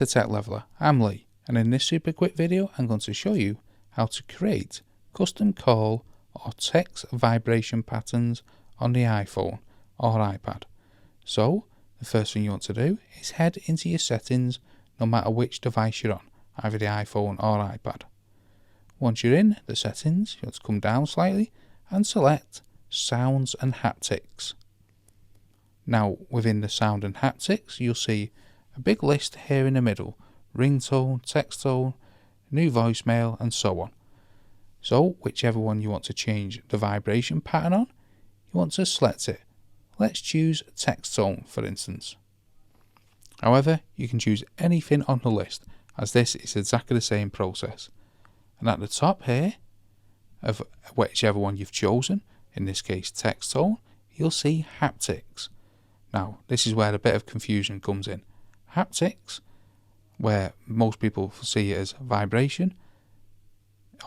The Tech Leveler, I'm Lee, and in this super quick video I'm going to show you how to create custom call or text vibration patterns on the iPhone or iPad. So the first thing you want to do is head into your settings no matter which device you're on, either the iPhone or iPad. Once you're in the settings, you want to come down slightly and select Sounds and Haptics. Now within the sound and haptics you'll see a big list here in the middle: ringtone, text tone, new voicemail, and so on. So whichever one you want to change the vibration pattern on, you want to select it. Let's choose text tone for instance. However, you can choose anything on the list, as this is exactly the same process. And at the top here of whichever one you've chosen, in this case text tone, you'll see haptics. Now this is where a bit of confusion comes in. Haptics, where most people see it as vibration,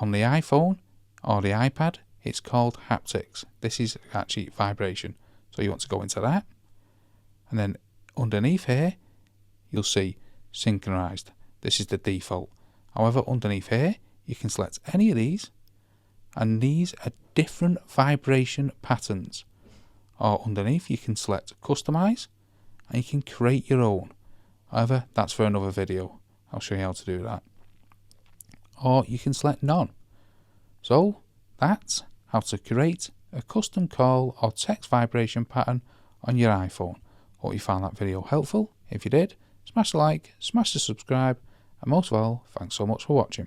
on the iPhone or the iPad it's called haptics. This is actually vibration. So you want to go into that, and then underneath here you'll see synchronized. This is the default. However, underneath here you can select any of these, and these are different vibration patterns. Or underneath you can select customize, and you can create your own. However, that's for another video. I'll show you how to do that. Or you can select none. So that's how to create a custom call or text vibration pattern on your iPhone. Hope you found that video helpful. If you did, smash the like, smash the subscribe, and most of all, thanks so much for watching.